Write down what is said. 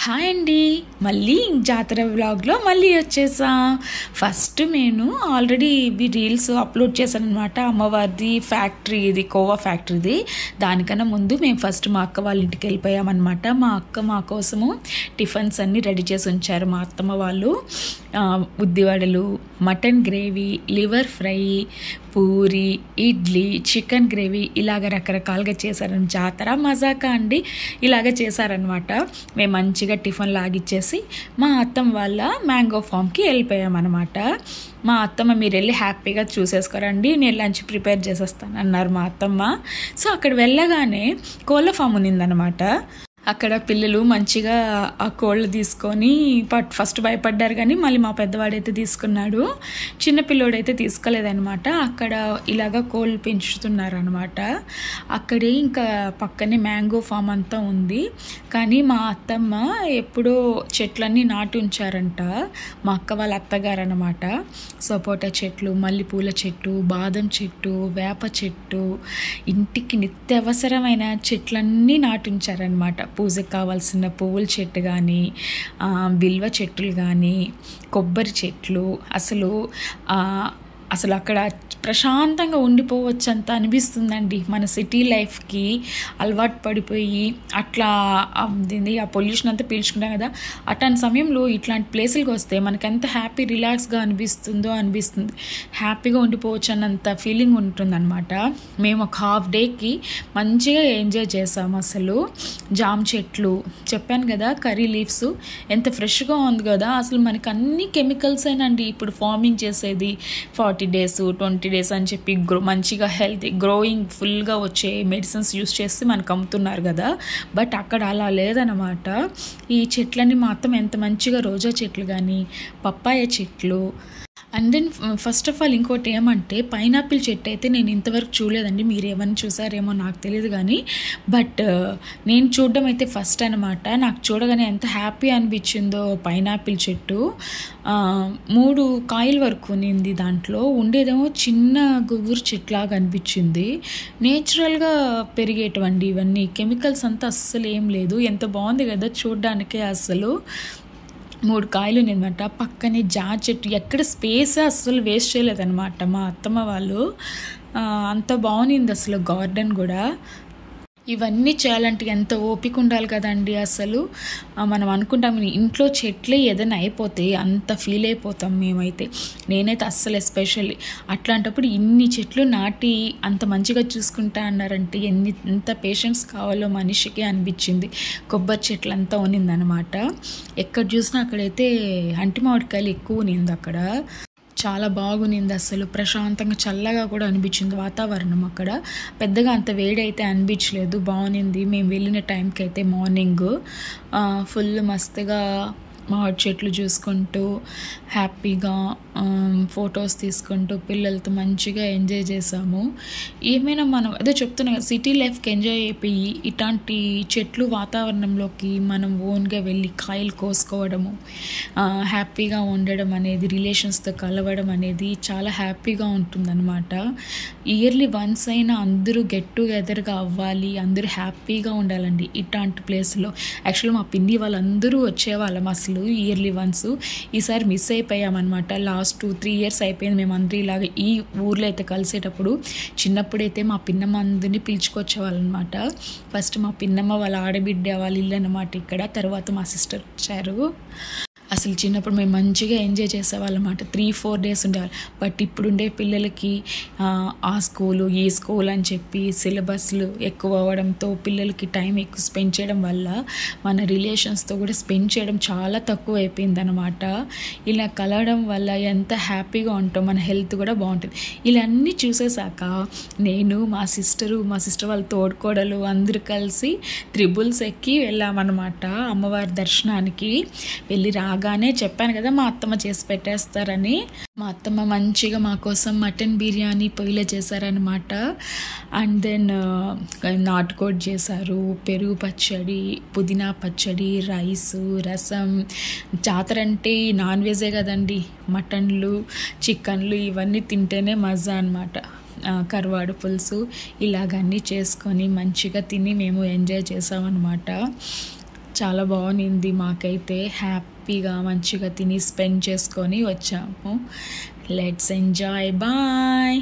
Hi అండి. మళ్ళీ జాతర వ్లాగ్లో మళ్ళీ వచ్చేసాం. ఫస్ట్ నేను ఆల్రెడీ ఇవి రీల్స్ అప్లోడ్ చేశాను అనమాట. అమ్మవారిది ఫ్యాక్టరీ, ఇది కోవా ఫ్యాక్టరీది. దానికన్నా ముందు మేము ఫస్ట్ మా అక్క వాళ్ళ ఇంటికి వెళ్ళిపోయామన్నమాట. మా అక్క మా కోసము టిఫిన్స్ అన్నీ రెడీ చేసి ఉంచారు. మా అత్తమ్మ వాళ్ళు ఉద్దివడలు, mutton gravy, liver fry, puri, idli, chicken gravy ఇలాగ రకరకాలుగా చేశారు. జాతర మజాకా అండి, ఇలాగ చేశారనమాట. మేము మంచిగా టిఫిన్ లాగిచ్చేసి మా అత్తమ్మ వాళ్ళ మ్యాంగో ఫామ్కి వెళ్ళిపోయామన్నమాట. మా అత్తమ్మ మీరు వెళ్ళి హ్యాపీగా చూసేసుకోరండి, నేను లంచ్ ప్రిపేర్ చేసేస్తాను అన్నారు మా అత్తమ్మ. సో అక్కడ వెళ్ళగానే కోళ్ళ ఫామ్ ఉన్నిందనమాట. అక్కడ పిల్లలు మంచిగా ఆ కోళ్ళు తీసుకొని ఫస్ట్ భయపడ్డారు, కానీ మళ్ళీ మా పెద్దవాడైతే తీసుకున్నాడు. చిన్నపిల్లోడైతే తీసుకోలేదనమాట. అక్కడ ఇలాగ కోళ్ళు పెంచుతున్నారనమాట. అక్కడే ఇంకా పక్కనే మ్యాంగో ఫామ్ అంతా ఉంది. కానీ మా అత్తమ్మ ఎప్పుడో చెట్లన్నీ నాటి ఉంచారంట, మా అక్క వాళ్ళ అత్తగారు అనమాట. సపోటా చెట్లు, మల్లెపూల చెట్టు, బాదం చెట్టు, వేప చెట్టు, ఇంటికి నిత్యావసరమైన చెట్లన్నీ నాటి ఉంచారనమాట. పూజకు కావాల్సిన పువ్వుల చెట్టు కానీ, బిల్వ చెట్లు కానీ, కొబ్బరి చెట్లు, అసలు అక్కడ ప్రశాంతంగా ఉండిపోవచ్చు అంత అనిపిస్తుందండి. మన సిటీ లైఫ్కి అలవాటు పడిపోయి అట్లా ఆ పొల్యూషన్ అంతా పీల్చుకుంటాం కదా, అట్లాంటి సమయంలో ఇట్లాంటి ప్లేసులకు వస్తే మనకి ఎంత హ్యాపీ రిలాక్స్గా అనిపిస్తుంది. హ్యాపీగా ఉండిపోవచ్చు అన్నంత ఫీలింగ్ ఉంటుందన్నమాట. మేము ఒక హాఫ్ డేకి మంచిగా ఎంజాయ్ చేసాము. అసలు జామ్ చెట్లు చెప్పాను కదా, కర్రీ లీవ్స్ ఎంత ఫ్రెష్గా ఉంది కదా. అసలు మనకి అన్ని కెమికల్స్ ఏనండి ఇప్పుడు ఫార్మింగ్ చేసేది. 40 days 20 days అని చెప్పి మంచిగా హెల్తీ గ్రోయింగ్ ఫుల్గా వచ్చే మెడిసిన్స్ యూస్ చేసి మనకు అమ్ముతున్నారు కదా. బట్ అక్కడ అలా లేదనమాట. ఈ చెట్లన్నీ మాత్రం ఎంత మంచిగా, రోజా చెట్లు కానీ, పప్పాయ చెట్లు. And then first of all ఇంకోటి ఏమంటే, పైనాపిల్ చెట్టు అయితే నేను ఇంతవరకు చూడలేదండి. మీరు ఏమన్నా చూసారేమో నాకు తెలియదు, కానీ బట్ నేను చూడడం అయితే ఫస్ట్ అనమాట. నాకు చూడగానే ఎంత హ్యాపీ అనిపించిందో. పైనాపిల్ చెట్టు 3 కాయల వరకు ఉన్నింది. దాంట్లో ఉండేదేమో చిన్న గుగ్గురు చెట్లాగా అనిపించింది. నేచురల్గా పెరిగేటువంటి ఇవన్నీ, కెమికల్స్ అంతా అస్సలు ఏం లేదు. ఎంత బాగుంది కదా చూడడానికే. అసలు 3 కాయలు ఉన్నమాట. పక్కనే జామ చెట్టు, ఎక్కడ స్పేస్ అస్సలు వేస్ట్ చేయలేదన్నమాట మా అత్తమ్మ వాళ్ళు. అంత బాగుంది అసలు గార్డెన్ కూడా. ఇవన్నీ చేయాలంటే ఎంత ఓపిక ఉండాలి కదండి. అసలు మనం అనుకుంటాం ఇంట్లో చెట్లే ఏదైనా అయిపోతే అంత ఫీల్ అయిపోతాం మేమైతే. నేనైతే అస్సలు ఎస్పెషల్లీ అట్లాంటప్పుడు ఇన్ని చెట్లు నాటి అంత మంచిగా చూసుకుంటా అన్నారంటే ఎంత పేషెన్స్ కావాలో మనిషికి అనిపించింది. కొబ్బరి చెట్లు అంతా ఉన్నిందనమాట. ఎక్కడ చూసినా అక్కడైతే అంటి మామిడికాయలు ఎక్కువ ఉన్నింది. అక్కడ చాలా బాగునింది. అసలు ప్రశాంతంగా చల్లగా కూడా అనిపించింది వాతావరణం. అక్కడ పెద్దగా అంత వేడి అయితే అనిపించలేదు, బాగునింది. మేము వెళ్ళిన టైంకి అయితే మార్నింగ్ ఫుల్ మస్తుగా మామిడి చెట్లు చూసుకుంటూ హ్యాపీగా ఫొటోస్ తీసుకుంటూ పిల్లలతో మంచిగా ఎంజాయ్ చేసాము. ఏమైనా మనం అదే చెప్తున్నాం కదా, సిటీ లైఫ్కి ఎంజాయ్ అయిపోయి ఇట్లాంటి చెట్లు వాతావరణంలోకి మనం ఓన్గా వెళ్ళి కాయలు కోసుకోవడము, హ్యాపీగా ఉండడం అనేది, రిలేషన్స్తో కలవడం అనేది చాలా హ్యాపీగా ఉంటుందన్నమాట. ఇయర్లీ వన్స్ అయినా అందరూ గెట్ టుగెదర్గా అవ్వాలి, అందరూ హ్యాపీగా ఉండాలండి ఇట్లాంటి ప్లేస్లో. యాక్చువల్గా మా పిన్ని వాళ్ళందరూ వచ్చేవాళ్ళం అసలు ఇయర్లీ వన్స్. ఈసారి మిస్ అయిపోయామన్నమాట. లాస్ట్ 2-3 years అయిపోయింది మేము అందరూ ఇలాగ ఈ ఊర్లో అయితే కలిసేటప్పుడు. చిన్నప్పుడైతే మా పిన్నమ్మ అందరినీ పిలుచుకొచ్చేవాళ్ళు అనమాట. ఫస్ట్ మా పిన్నమ్మ వాళ్ళ ఆడబిడ్డ వాళ్ళ ఇల్లు అనమాట ఇక్కడ, తర్వాత మా సిస్టర్ వచ్చారు. అసలు చిన్నప్పుడు మేము మంచిగా ఎంజాయ్ చేసేవాళ్ళం అన్నమాట. 3-4 days ఉండేవాళ్ళు. బట్ ఇప్పుడుండే పిల్లలకి ఆ స్కూలు ఈ స్కూల్ అని చెప్పి సిలబస్లు ఎక్కువ అవ్వడంతో పిల్లలకి టైం ఎక్కువ స్పెండ్ చేయడం వల్ల మన రిలేషన్స్తో కూడా స్పెండ్ చేయడం చాలా తక్కువ అయిపోయిందనమాట. ఇలా కలవడం వల్ల ఎంత హ్యాపీగా ఉంటాం, మన హెల్త్ కూడా బాగుంటుంది. ఇలా అన్నీ చూసేసాక నేను మా సిస్టర్ వాళ్ళ తోడుకోడలు అందరూ కలిసి త్రిబుల్స్ ఎక్కి వెళ్ళామన్నమాట అమ్మవారి దర్శనానికి. వెళ్ళి రాగానే చెప్పాను కదా మా అత్తమ్మ చేసి పెట్టేస్తారని. మా అత్తమ్మ మంచిగా మా కోసం మటన్ బిర్యానీ పొయ్యిలో చేశారనమాట. అండ్ దెన్ నాటుకోడి చేశారు, పెరుగు పచ్చడి, పుదీనా పచ్చడి, రైసు, రసం. జాతర అంటే నాన్ వెజే కదండి, మటన్లు చికెన్లు ఇవన్నీ తింటేనే మజా అనమాట. కరువాడు పులుసు ఇలాగన్నీ చేసుకొని మంచిగా తిని మేము ఎంజాయ్ చేసామన్నమాట. చాలా బాగుంది. మాకైతే హ్యాపీగా మంచిగా తిని స్పెండ్ చేసుకొని వచ్చాము. Let's enjoy. బాయ్.